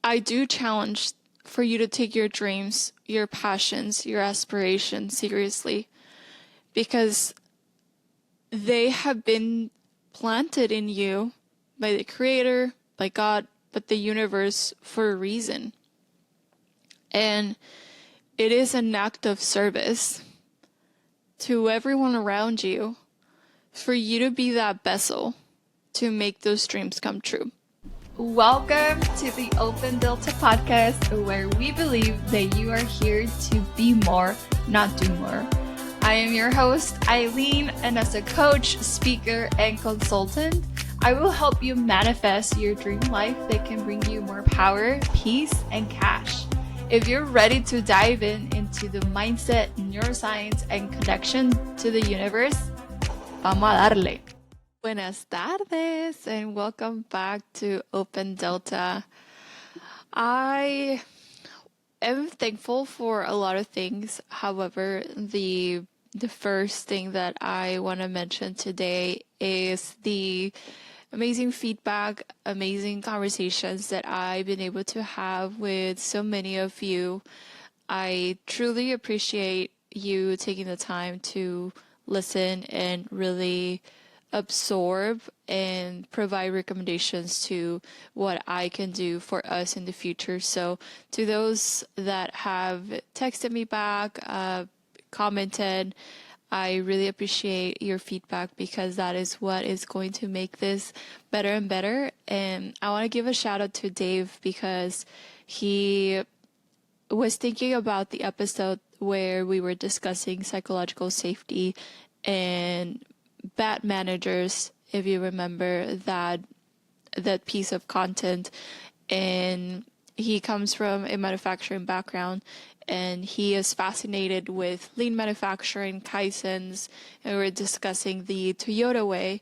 I do challenge for you to take your dreams, your passions, your aspirations seriously because they have been planted in you by the Creator, by God, but the universe for a reason. And it is an act of service to everyone around you for you to be that vessel to make those dreams come true. Welcome to the Open Delta podcast, where we believe that you are here to be more, not do more. I am your host, Eileen, and as a coach, speaker, and consultant, I will help you manifest your dream life that can bring you more power, peace, and cash. If you're ready to dive into the mindset, neuroscience, and connection to the universe, vamos a darle. Buenas tardes and welcome back to Open Delta. I am thankful for a lot of things. However, the first thing that I want to mention today is the amazing feedback, amazing conversations that I've been able to have with so many of you. I truly appreciate you taking the time to listen and really absorb and provide recommendations to what I can do for us in the future. So to those that have texted me back, commented, I really appreciate your feedback because that is what is going to make this better and better. And I want to give a shout out to Dave because he was thinking about the episode where we were discussing psychological safety and bad managers, if you remember that piece of content. And he comes from a manufacturing background and he is fascinated with lean manufacturing, kaizens, and we're discussing the Toyota way.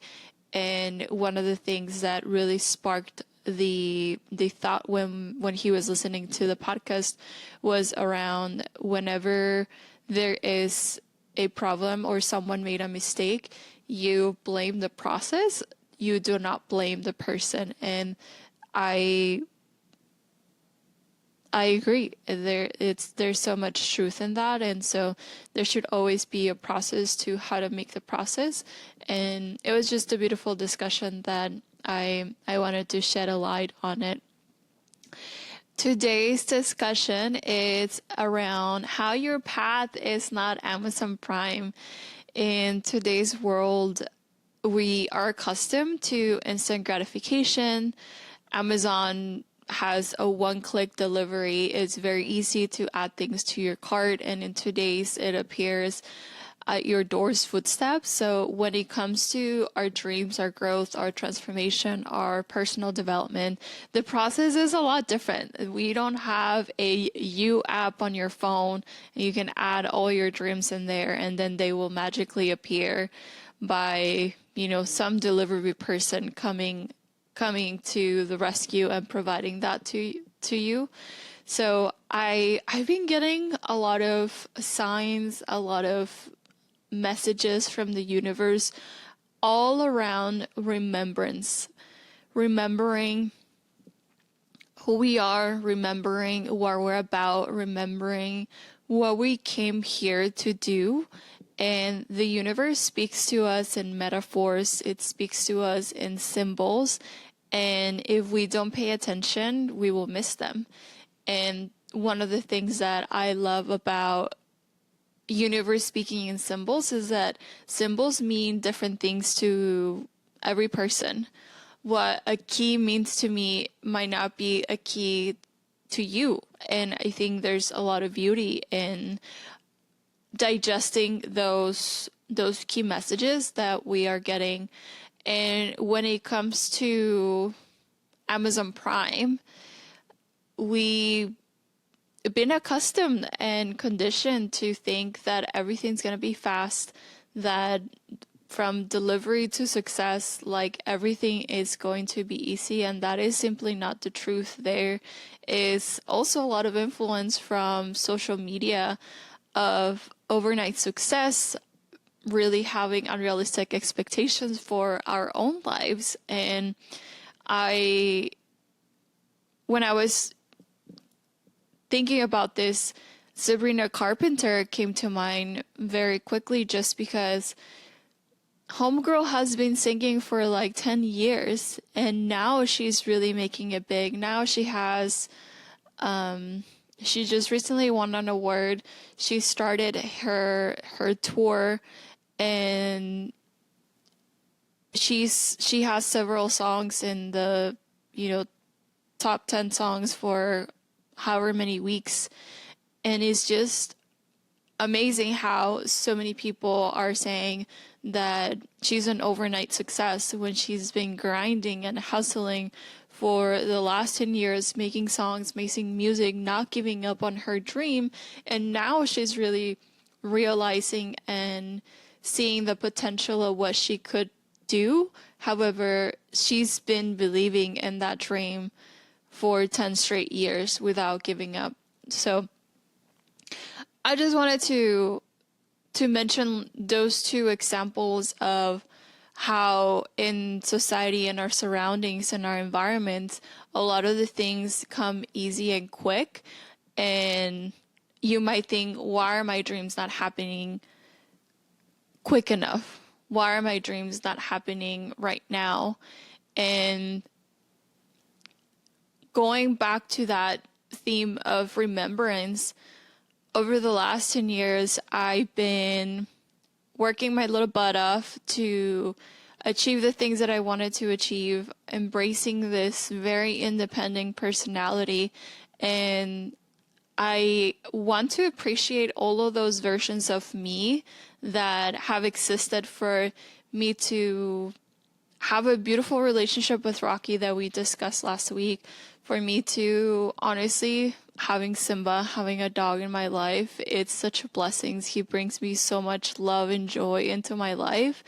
And one of the things that really sparked the thought when he was listening to the podcast was around whenever there is a problem or someone made a mistake, you blame the process, you do not blame the person. And I agree. There's so much truth in that, and so there should always be a process to how to make the process. And it was just a beautiful discussion that I wanted to shed a light on it. Today's discussion is around how your path is not Amazon Prime. In today's world, we are accustomed to instant gratification. Amazon has a one-click delivery. It's very easy to add things to your cart, and in today's, it appears at your door's footsteps. So when it comes to our dreams, our growth, our transformation, our personal development, the process is a lot different. We don't have a You app on your phone and you can add all your dreams in there and then they will magically appear by, some delivery person coming to the rescue and providing that to you. So I've been getting a lot of signs, a lot of messages from the universe all around remembrance, remembering who we are, remembering what we're about, remembering what we came here to do. And the universe speaks to us in metaphors, it speaks to us in symbols. And if we don't pay attention, we will miss them. And one of the things that I love about universe speaking in symbols is that symbols mean different things to every person. What a key means to me might not be a key to you. And I think there's a lot of beauty in digesting those key messages that we are getting. And when it comes to Amazon Prime, we've been accustomed and conditioned to think that everything's going to be fast, that from delivery to success, like everything is going to be easy, and that is simply not the truth. There is also a lot of influence from social media of overnight success, really having unrealistic expectations for our own lives. And when I was thinking about this, Sabrina Carpenter came to mind very quickly just because Homegirl has been singing for like 10 years and now she's really making it big. Now she has, she just recently won an award. She started her tour and she has several songs in the, top 10 songs for however many weeks. And it's just amazing how so many people are saying that she's an overnight success when she's been grinding and hustling for the last 10 years, making songs, making music, not giving up on her dream. And now she's really realizing and seeing the potential of what she could do. However, she's been believing in that dream for 10 straight years without giving up. So I just wanted to mention those two examples of how in society and our surroundings and our environment, a lot of the things come easy and quick. And you might think, why are my dreams not happening quick enough? Why are my dreams not happening right now? And going back to that theme of remembrance, over the last 10 years, I've been working my little butt off to achieve the things that I wanted to achieve, embracing this very independent personality. And I want to appreciate all of those versions of me that have existed for me to have a beautiful relationship with Rocky that we discussed last week, for me to honestly having Simba, having a dog in my life, it's such a blessing. He brings me so much love and joy into my life.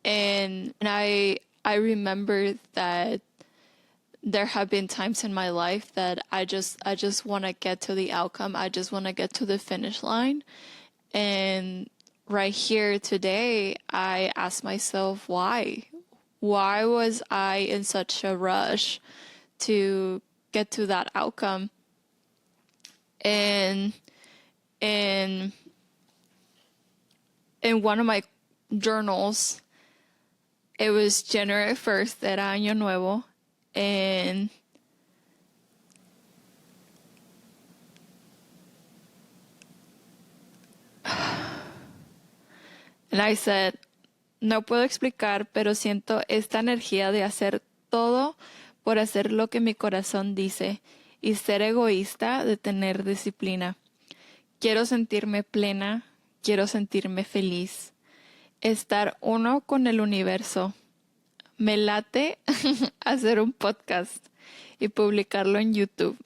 And I remember that there have been times in my life that I just want to get to the outcome. I just want to get to the finish line. And right here today, I ask myself, why? Why was I in such a rush to get to that outcome? And in one of my journals, it was January 1st, era Año Nuevo, and I said, no puedo explicar, pero siento esta energía de hacer todo por hacer lo que mi corazón dice y ser egoísta de tener disciplina. Quiero sentirme plena, quiero sentirme feliz, estar uno con el universo. Me late hacer un podcast y publicarlo en YouTube.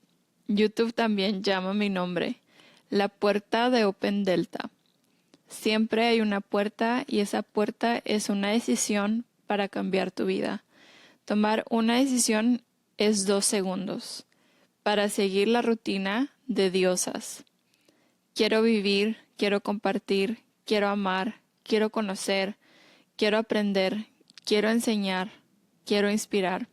YouTube también llama mi nombre, La Puerta de Open Delta. Siempre hay una puerta y esa puerta es una decisión para cambiar tu vida. Tomar una decisión es 2 segundos para seguir la rutina de diosas. Quiero vivir, quiero compartir, quiero amar, quiero conocer, quiero aprender, quiero enseñar, quiero inspirar.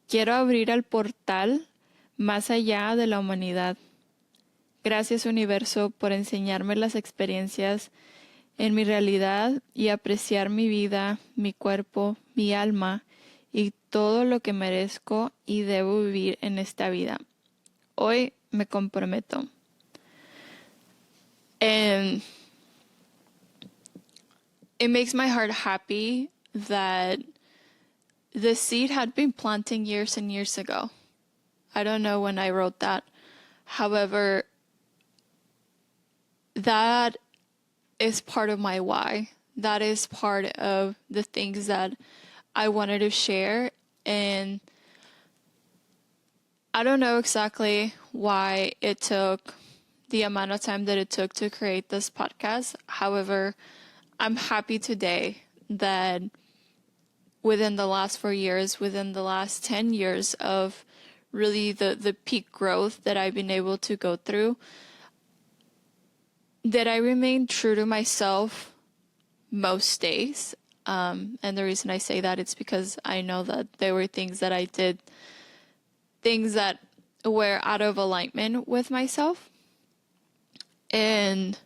Quiero abrir el portal más allá de la humanidad. Gracias, universo, por enseñarme las experiencias en mi realidad y apreciar mi vida, mi cuerpo, mi alma y todo lo que merezco y debo vivir en esta vida. Hoy me comprometo. And it makes my heart happy that the seed had been planted years and years ago. I don't know when I wrote that. However, that is part of my why. That is part of the things that I wanted to share. And I don't know exactly why it took the amount of time that it took to create this podcast. However, I'm happy today that within the last 4 years, within the last 10 years of really the peak growth that I've been able to go through, that I remain true to myself most days. And the reason I say that, it's because I know that there were things that I did, things that were out of alignment with myself. And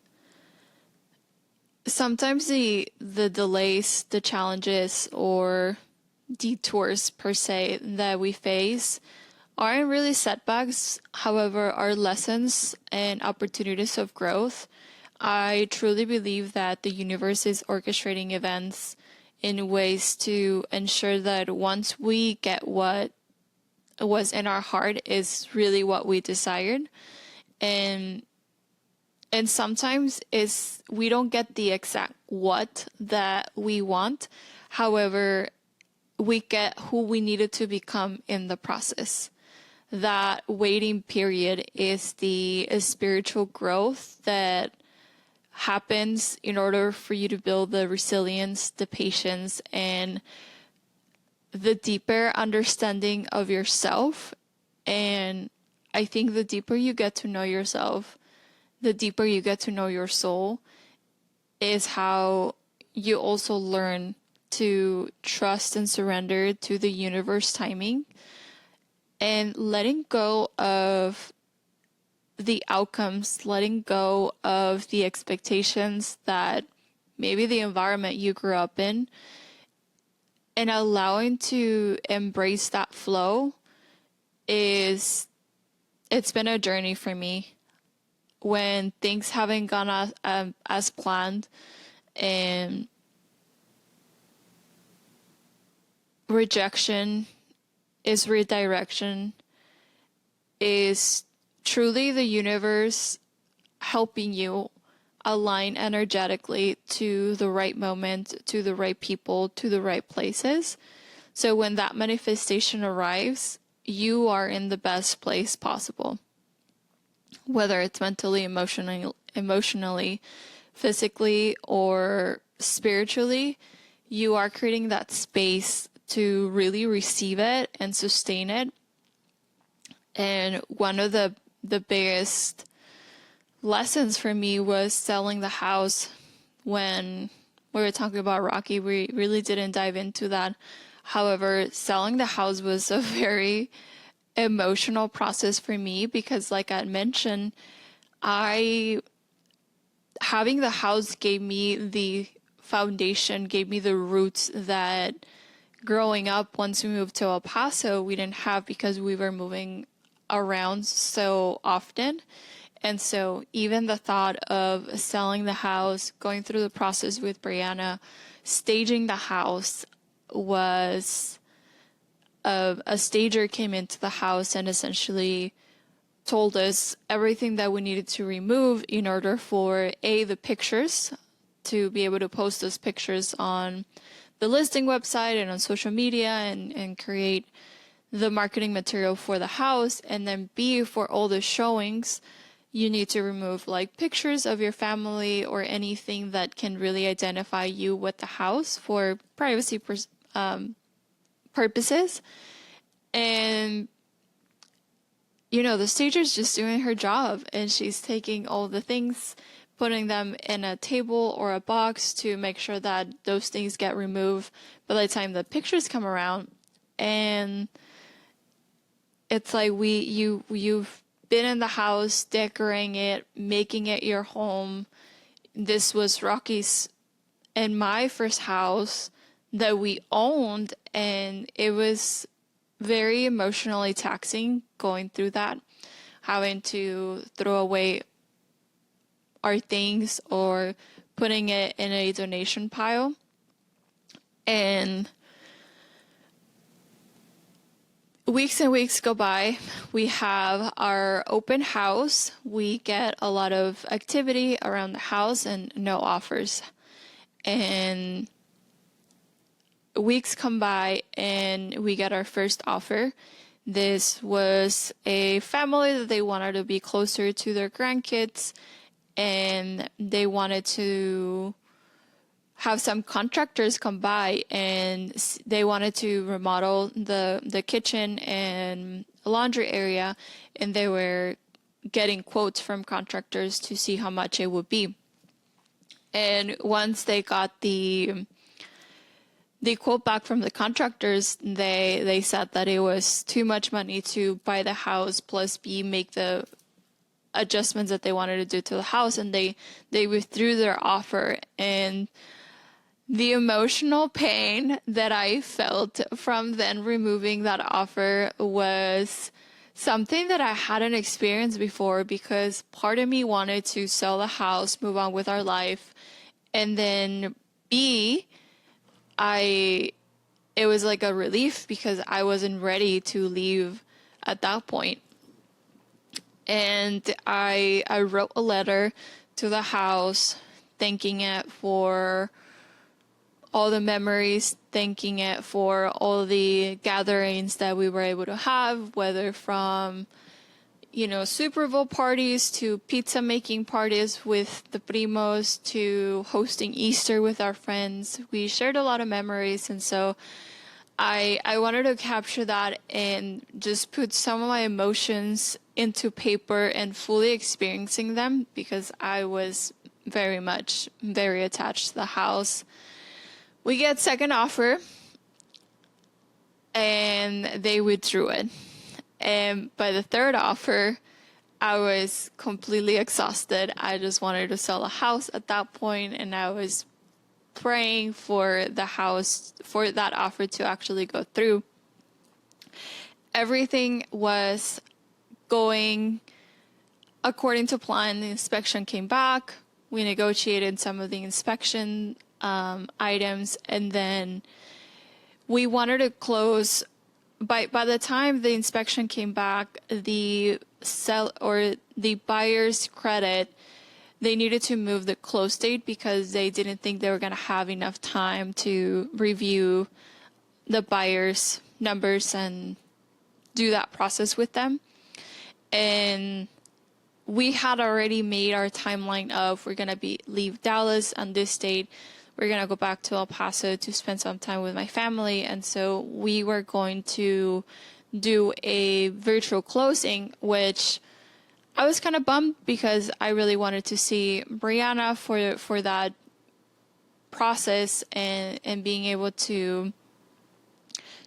sometimes the delays, the challenges, or detours per se that we face aren't really setbacks, however, are lessons and opportunities of growth. I truly believe that the universe is orchestrating events in ways to ensure that once we get what was in our heart is really what we desired. And sometimes is we don't get the exact what that we want. However, we get who we needed to become in the process. That waiting period is the spiritual growth that happens in order for you to build the resilience, the patience, and the deeper understanding of yourself. And I think the deeper you get to know yourself, the deeper you get to know your soul, is how you also learn to trust and surrender to the universe timing, and letting go of the outcomes, letting go of the expectations that maybe the environment you grew up in, and allowing to embrace that flow it's been a journey for me. When things haven't gone as planned, and rejection is redirection, is truly the universe helping you align energetically to the right moment, to the right people, to the right places. So when that manifestation arrives, you are in the best place possible. Whether it's mentally, emotionally, physically, or spiritually, you are creating that space to really receive it and sustain it. And one of the biggest lessons for me was selling the house. When we were talking about Rocky, we really didn't dive into that. However, selling the house was a very emotional process for me because, like I mentioned, having the house gave me the foundation, gave me the roots that growing up, once we moved to El Paso, we didn't have, because we were moving around so often. And so even the thought of selling the house, going through the process with Brianna, staging the house, was a stager came into the house and essentially told us everything that we needed to remove in order for the pictures, to be able to post those pictures on the listing website and on social media, and create the marketing material for the house. And then B, for all the showings, you need to remove like pictures of your family or anything that can really identify you with the house for privacy purposes. And the stager's just doing her job, and she's taking all the things, putting them in a table or a box to make sure that those things get removed by the time the pictures come around. And it's like you've been in the house, decorating it, making it your home. This was Rocky's and my first house that we owned, and it was very emotionally taxing going through that, having to throw away our things or putting it in a donation pile. And weeks and weeks go by. We have our open house. We get a lot of activity around the house and no offers. And weeks come by and we get our first offer. This was a family that they wanted to be closer to their grandkids, and they wanted to have some contractors come by, and they wanted to remodel the kitchen and laundry area, and they were getting quotes from contractors to see how much it would be. And once they got the the quote back from the contractors, they said that it was too much money to buy the house plus B, make the adjustments that they wanted to do to the house, and they withdrew their offer. And the emotional pain that I felt from then removing that offer was something that I hadn't experienced before, because part of me wanted to sell the house, move on with our life, and then B, it was like a relief because I wasn't ready to leave at that point. And I wrote a letter to the house, thanking it for all the memories, thanking it for all the gatherings that we were able to have, whether from, Super Bowl parties to pizza making parties with the primos to hosting Easter with our friends. We shared a lot of memories, and so I wanted to capture that and just put some of my emotions into paper and fully experiencing them, because I was very attached to the house. We get second offer and they withdrew it. And by the third offer, I was completely exhausted. I just wanted to sell a house at that point, and I was praying for that offer to actually go through. Everything was going according to plan. The inspection came back. We negotiated some of the inspection items, and then we wanted to close. By the time the inspection came back, the buyer's credit, they needed to move the close date because they didn't think they were going to have enough time to review the buyer's numbers and do that process with them. And we had already made our timeline of, we're going to leave Dallas on this date. We're going to go back to El Paso to spend some time with my family. And so we were going to do a virtual closing, which I was kind of bummed because I really wanted to see Brianna for that process, and being able to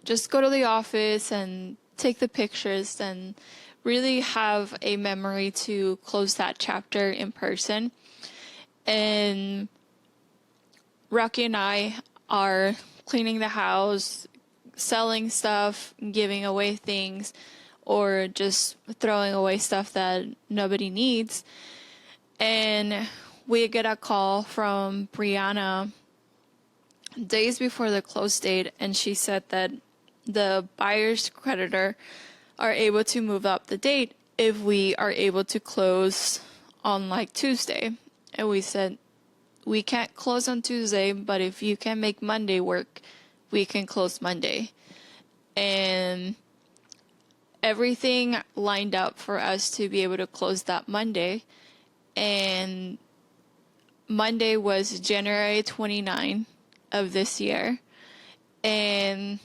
just go to the office and take the pictures and really have a memory to close that chapter in person. And Rocky and I are cleaning the house, selling stuff, giving away things, or just throwing away stuff that nobody needs. And we get a call from Brianna days before the close date, and she said that the buyer's creditor are able to move up the date if we are able to close on like Tuesday. And we said, we can't close on Tuesday, but if you can make Monday work, we can close Monday. And everything lined up for us to be able to close that Monday. And Monday was January 29 of this year. And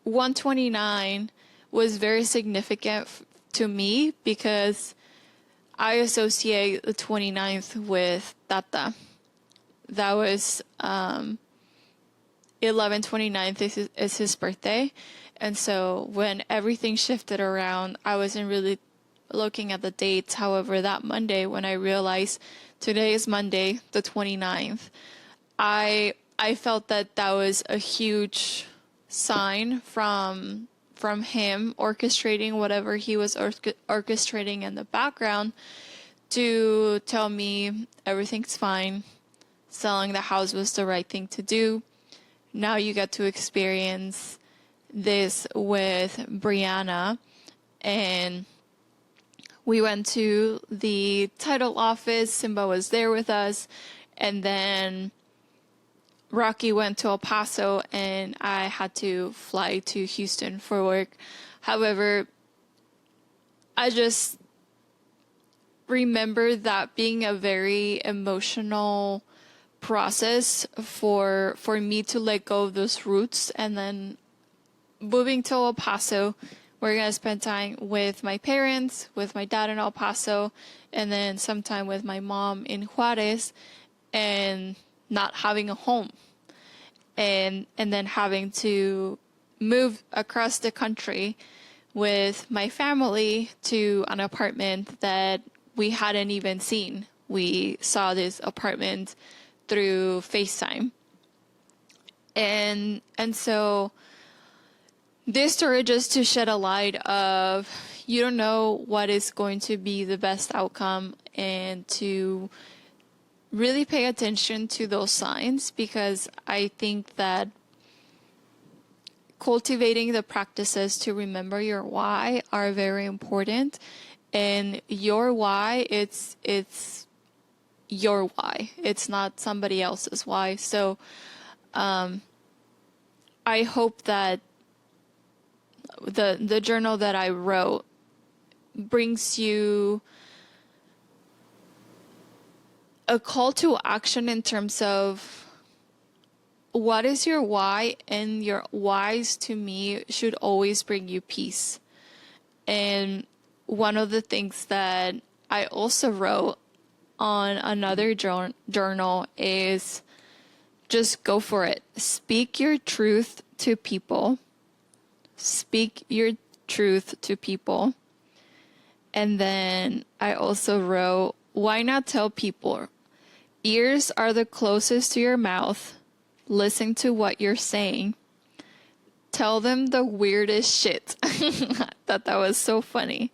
129 was very significant to me because I associate the 29th with Tata. That was 11/29 is his birthday. And so when everything shifted around, I wasn't really looking at the dates. However, that Monday, when I realized today is Monday, the 29th, I felt that was a huge sign from him orchestrating whatever he was orchestrating in the background to tell me everything's fine. Selling the house was the right thing to do. Now you get to experience this with Brianna. And we went to the title office. Simba was there with us. And then Rocky went to El Paso, and I had to fly to Houston for work. However, I just remember that being a very emotional process for me to let go of those roots. And then moving to El Paso, we're going to spend time with my parents, with my dad in El Paso, and then some time with my mom in Juarez, and not having a home. and then having to move across the country with my family to an apartment that we hadn't even seen. We saw this apartment through FaceTime. And so this story just to shed a light of you don't know what is going to be the best outcome, and to really pay attention to those signs, because I think that cultivating the practices to remember your why are very important. And your why, it's your why. It's not somebody else's why. So I hope that the journal that I wrote brings you a call to action in terms of what is your why, and your whys to me should always bring you peace. And one of the things that I also wrote on another journal is just go for it. Speak your truth to people. Speak your truth to people. And then I also wrote, why not tell people? Ears are the closest to your mouth. Listen to what you're saying. Tell them the weirdest shit. I thought that was so funny.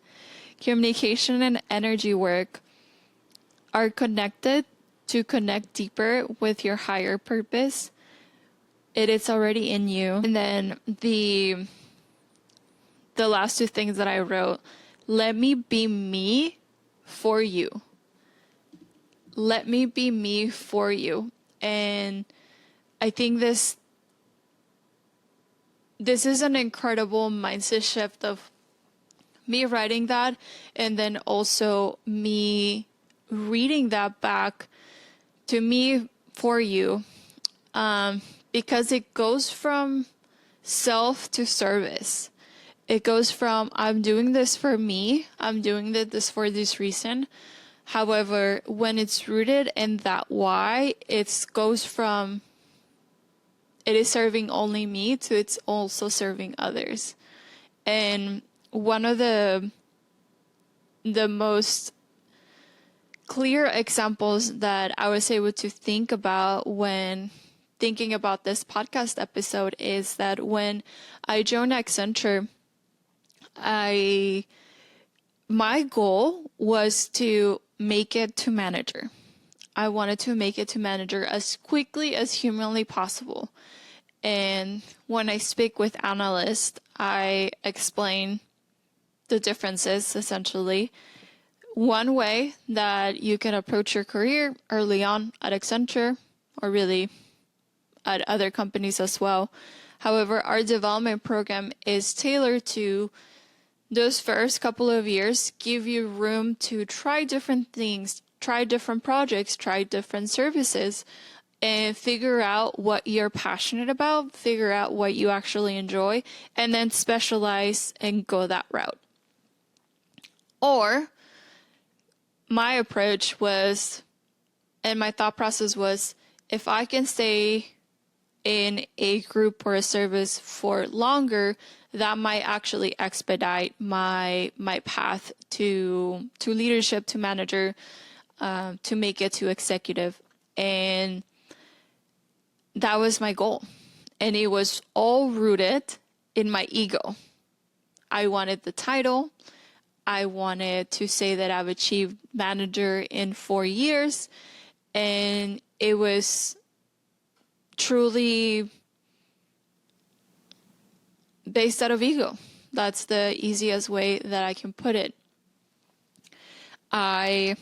Communication and energy work are connected to connect deeper with your higher purpose. It is already in you. And then the last two things that I wrote, let me be me for you. Let me be me for you. And I think this is an incredible mindset shift of me writing that, and then also me reading that back to me for you, because it goes from self to service. It goes from, I'm doing this for me, I'm doing this for this reason. However, when it's rooted in that why, it goes from it is serving only me to it's also serving others. And one of the most clear examples that I was able to think about when thinking about this podcast episode is that when I joined Accenture, my goal was to make it to manager. I wanted to make it to manager as quickly as humanly possible. And when I speak with analysts, I explain the differences, essentially. One way that you can approach your career early on at Accenture, or really at other companies as well. However, our development program is tailored to those first couple of years, give you room to try different things, try different projects, try different services, and figure out what you're passionate about, figure out what you actually enjoy, and then specialize and go that route. Or my approach was, and my thought process was, if I can stay in a group or a service for longer, that might actually expedite my path to leadership, to manager, to make it to executive. And that was my goal. And it was all rooted in my ego. I wanted the title. I wanted to say that I've achieved manager in 4 years. And it was truly based out of ego. That's the easiest way that I can put it. I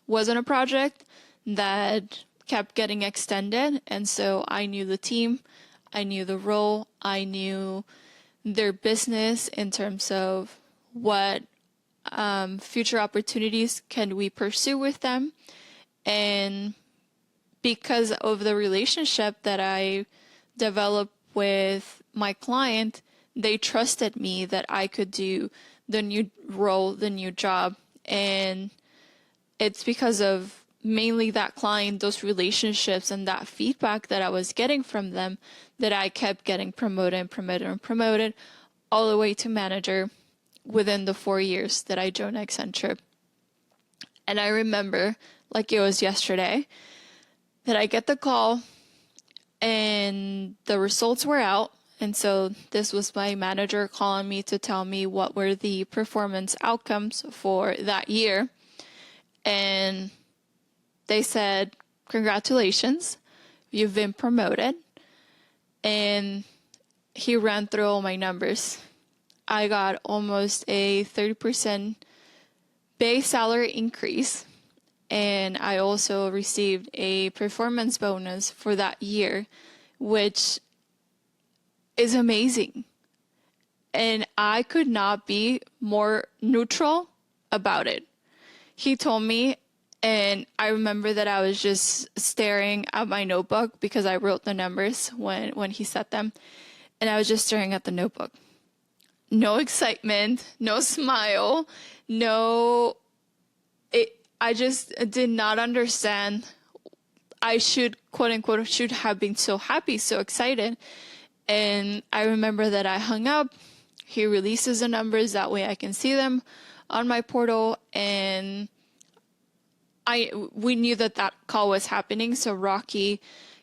was on a project that kept getting extended, and so I knew the team, I knew the role, I knew their business in terms of what future opportunities can we pursue with them. And because of the relationship that I developed with my client, they trusted me that I could do the new role, the new job. And it's because of mainly that client, those relationships, and that feedback that I was getting from them, that I kept getting promoted and promoted and promoted all the way to manager within the 4 years that I joined Accenture. And I remember, like it was yesterday, that I get the call and the results were out. And so this was my manager calling me to tell me what were the performance outcomes for that year. And they said, congratulations, you've been promoted. And he ran through all my numbers. I got almost a 30% base salary increase. And I also received a performance bonus for that year, which is amazing. And I could not be more neutral about it. He told me, and I remember that I was just staring at my notebook because I wrote the numbers when he said them. And I was just staring at the notebook. No excitement, no smile, I just did not understand. I should, quote unquote, should have been so happy, so excited. And I remember that I hung up. He releases the numbers. That way I can see them on my portal. And we knew that call was happening. So Rocky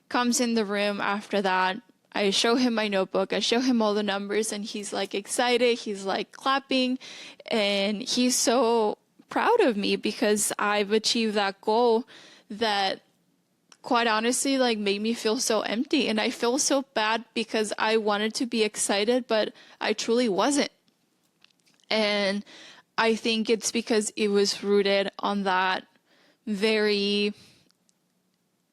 comes in the room after that. I show him my notebook. I show him all the numbers, and he's like excited. He's like clapping, and he's so proud of me because I've achieved that goal that, quite honestly, like made me feel so empty. And I feel so bad because I wanted to be excited, but I truly wasn't. And I think it's because it was rooted on that very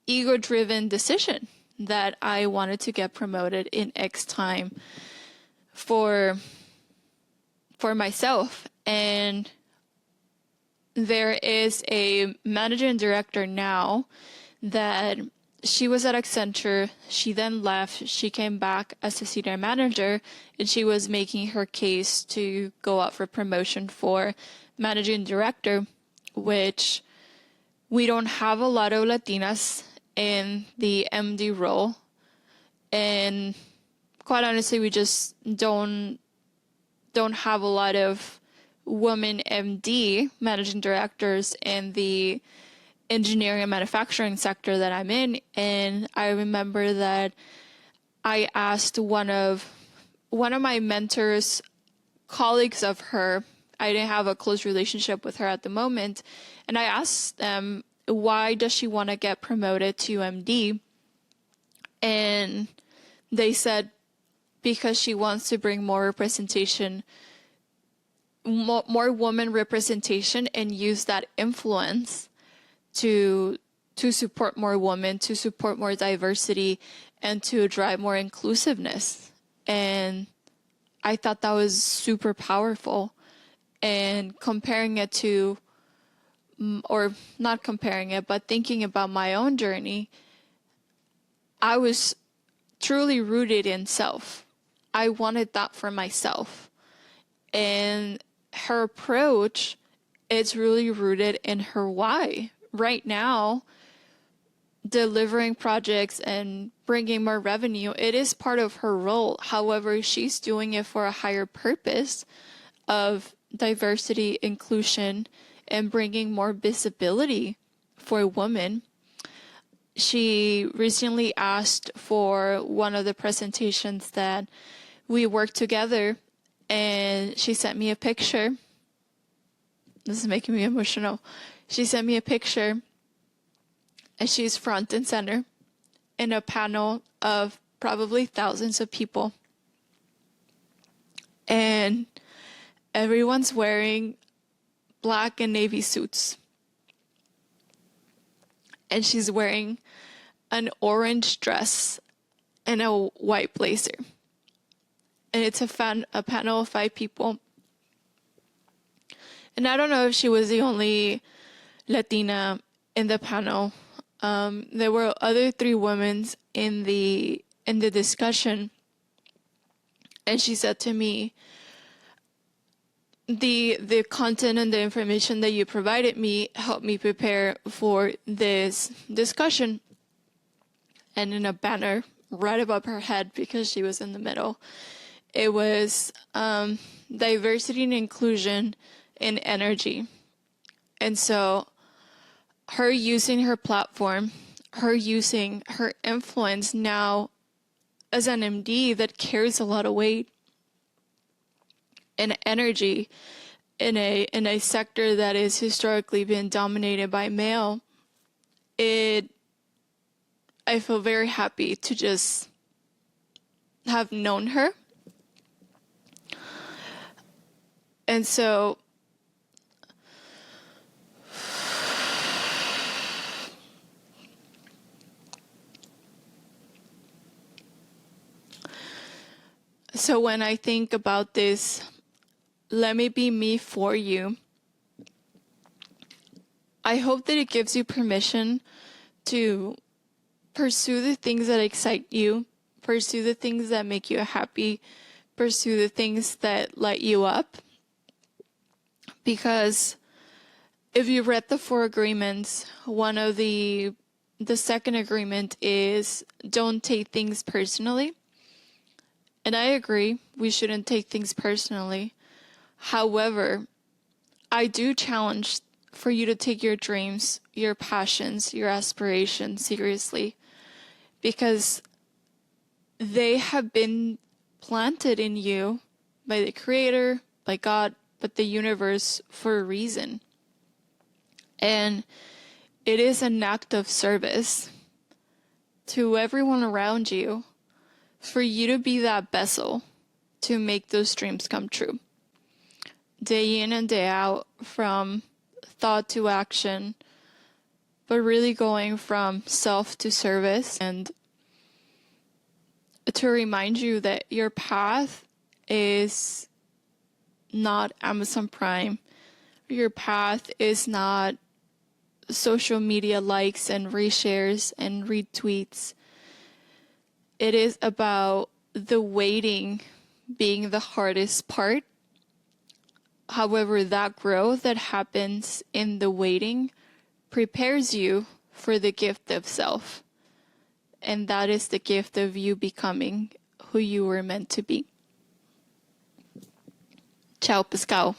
ego-driven decision that I wanted to get promoted in X time for myself. And there is a managing director now that she was at Accenture. She then left. She came back as a senior manager, and she was making her case to go up for promotion for managing director, which we don't have a lot of Latinas in the MD role. And quite honestly, we just don't have a lot of women MD managing directors in the engineering and manufacturing sector that I'm in. And I remember that I asked one of my mentors, colleagues of her, I didn't have a close relationship with her at the moment, and I asked them, why does she want to get promoted to MD? And they said, because she wants to bring more representation, more woman representation, and use that influence to support more women, to support more diversity, and to drive more inclusiveness. And I thought that was super powerful. And comparing it to, or not comparing it, but thinking about my own journey, I was truly rooted in self. I wanted that for myself. And her approach is really rooted in her why. Right now, delivering projects and bringing more revenue, it is part of her role. However, she's doing it for a higher purpose of diversity, inclusion, and bringing more visibility for women. She recently asked for one of the presentations that we worked together, and she sent me a picture. This is making me emotional. She sent me a picture, and she's front and center in a panel of probably thousands of people. And everyone's wearing black and navy suits. And she's wearing an orange dress and a white blazer. And it's a panel of 5 people. And I don't know if she was the only Latina in the panel. There were other 3 women in the discussion. And she said to me, the content and the information that you provided me helped me prepare for this discussion. And in a banner right above her head, because she was in the middle, it was diversity and inclusion in energy. And so her using her platform, her using her influence now as an MD that carries a lot of weight and energy in a sector that is historically been dominated by male, I feel very happy to just have known her. And so when I think about this, let me be me for you, I hope that it gives you permission to pursue the things that excite you, pursue the things that make you happy, pursue the things that light you up. Because if you read the 4 agreements, one of the second agreement is don't take things personally. And I agree, we shouldn't take things personally. However, I do challenge for you to take your dreams, your passions, your aspirations seriously, because they have been planted in you by the Creator, by God, but the universe for a reason. And it is an act of service to everyone around you for you to be that vessel to make those dreams come true. Day in and day out, from thought to action, but really going from self to service, and to remind you that your path is not Amazon Prime. Your path is not social media likes and reshares and retweets. It is about the waiting being the hardest part. However, that growth that happens in the waiting prepares you for the gift of self. And that is the gift of you becoming who you were meant to be. Ciao, pescado.